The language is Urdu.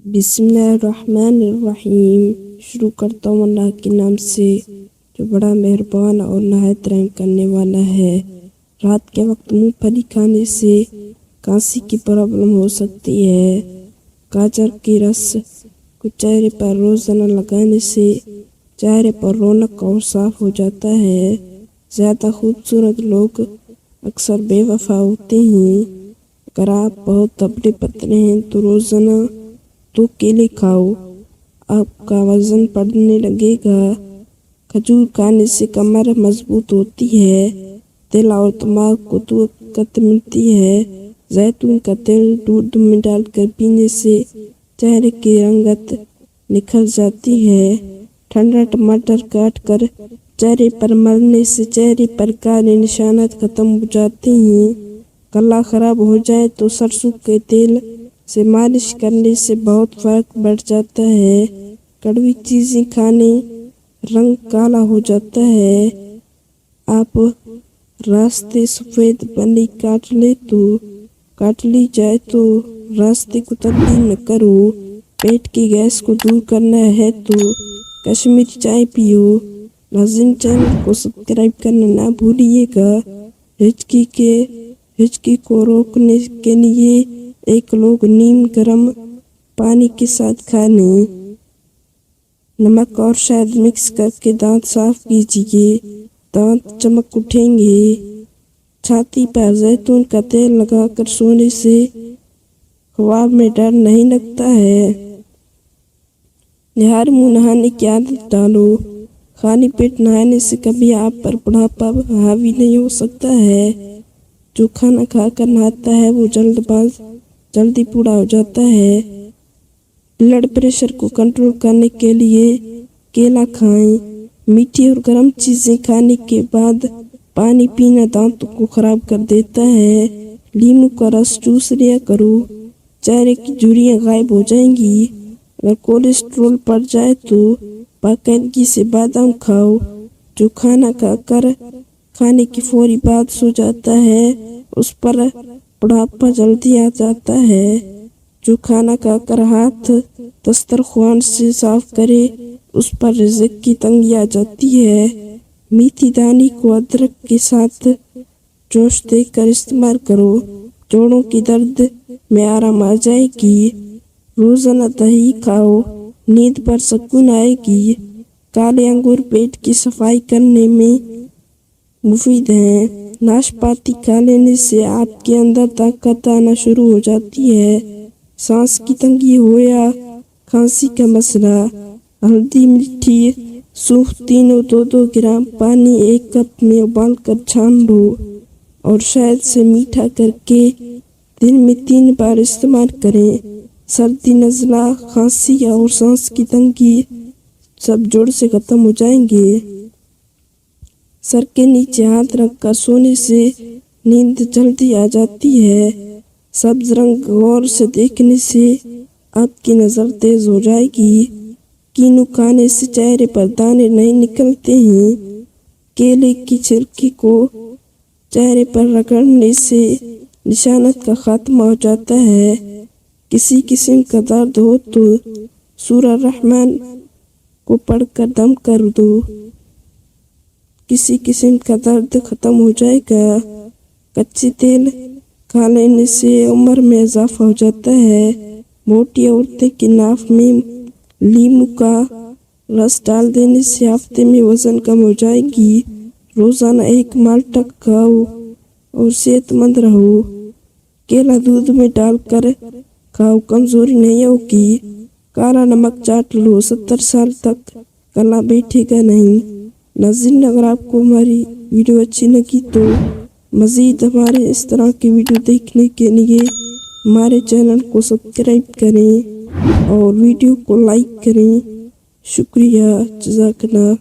بسم اللہ الرحمن الرحیم۔ شروع کرتا ہوں اللہ کے نام سے جو بڑا مہربان اور نہایت رحم کرنے والا ہے۔ رات کے وقت منہ پھلی کھانے سے کانسی کی پرابلم ہو سکتی ہے۔ گاجر کی رس کو چہرے پر روزانہ لگانے سے چہرے پر رونق اور صاف ہو جاتا ہے۔ زیادہ خوبصورت لوگ اکثر بے وفا ہوتے ہیں۔ اگر آپ بہت دبلے پتلے ہیں تو روزانہ 2 کیلے کھاؤ، آپ کا وزن بڑھنے لگے گا۔ کھجور کھانے سے کمر مضبوط ہوتی ہے، دل اور دماغ کو طاقت ملتی ہے۔ زیتون کا تیل دودھ میں ڈال کر پینے سے چہرے کی رنگت نکھر جاتی ہے۔ ٹھنڈا ٹماٹر کاٹ کر چہرے پر ملنے سے چہرے پر کالے نشانات ختم ہو جاتے ہیں۔ گلا خراب ہو جائے تو سرسوں کے تیل سے مالش کرنے سے بہت فرق بڑھ جاتا ہے۔ کڑوی چیزیں کھانے رنگ کالا ہو جاتا ہے۔ آپ راستے سفید بلی کاٹ لی جائے تو راستے کو تبدیل نہ کرو۔ پیٹ کی گیس کو دور کرنا ہے تو کشمیری چائے پیو۔ ناظرین، چینل کو سبسکرائب کرنا نہ بھولیے گا۔ ہچکی کو روکنے کے لیے 1 لوگ نیم گرم پانی کے ساتھ کھا لیں۔ نمک اور شہد مکس کر کے دانت صاف کیجیے، دانت چمک اٹھیں گے۔ چھاتی پر زیتون کا تیل لگا کر سونے سے خواب میں ڈر نہیں لگتا ہے۔ نہار منہ نہانے کی عادت ڈالو۔ خالی پیٹ نہانے سے کبھی آپ پر بڑھاپا حاوی نہیں ہو سکتا ہے۔ جو کھانا کھا کر نہاتا ہے وہ جلدی پورا ہو جاتا ہے۔ بلڈ پریشر کو کنٹرول کرنے کے لیے کیلا کھائیں۔ میٹھی اور گرم چیزیں کھانے کے بعد پانی پینا دانتوں کو خراب کر دیتا ہے۔ لیمو کا رس چوس لیا کرو، چہرے کی جھریاں غائب ہو جائیں گی۔ اگر کولیسٹرول بڑھ جائے تو باقاعدگی سے بادام کھاؤ۔ جو کھانے کی فوری بعد سو جاتا ہے اس پر بڑھاپا جلدی آ جاتا ہے۔ جو کھانا کھا کر ہاتھ دسترخوان سے صاف کرے اس پر رزق کی تنگی آ جاتی ہے۔ میتھی دانے کو ادرک کے ساتھ جوش دے کر استعمال کرو، جوڑوں کی درد میں آرام آ جائے گی۔ روزانہ دہی کھاؤ، نیند پر سکون آئے گی۔ کالے انگور پیٹ کی صفائی کرنے میں مفید ہیں۔ ناشپاتی کھا لینے سے آپ کے اندر طاقت آنا شروع ہو جاتی ہے۔ سانس کی تنگی ہو یا کھانسی کا مسئلہ، ہلدی، میٹھی سونف تینوں 2-2 گرام پانی 1 کپ میں ابال کر چھان لو اور شہد سے میٹھا کر کے دن میں 3 بار استعمال کریں۔ سردی، نزلہ، کھانسی اور سانس کی تنگی سب جڑ سے ختم ہو جائیں گے۔ سر کے نیچے ہاتھ رکھ کر سونے سے نیند جلدی آ جاتی ہے۔ سبز رنگ غور سے دیکھنے سے آپ کی نظر تیز ہو جائے گی۔ کینو کھانے سے چہرے پر دانے نہیں نکلتے ہیں۔ کیلے کی چھلکے کو چہرے پر رگڑنے سے نشانات کا خاتمہ ہو جاتا ہے۔ کسی قسم کا درد ہو تو سورہ الرحمن کو پڑھ کر دم کر دو، کسی قسم کا درد ختم ہو جائے گا۔ کچے تیل کھا لینے سے عمر میں اضافہ ہو جاتا ہے۔ موٹی عورتیں کی ناف میں لیمو کا رس ڈال دینے سے ہفتے میں وزن کم ہو جائے گی۔ روزانہ 1 مالٹا کھاؤ اور صحت مند رہو۔ کیلا دودھ میں ڈال کر کھاؤ، کمزوری نہیں ہوگی۔ کالا نمک چاٹ لو، 70 سال تک گلا بیٹھے گا نہیں۔ ناظرین، اگر آپ کو ہماری ویڈیو اچھی لگی تو مزید ہمارے اس طرح کی ویڈیو دیکھنے کے لیے ہمارے چینل کو سبسکرائب کریں اور ویڈیو کو لائک کریں۔ شکریہ، جزاک اللہ۔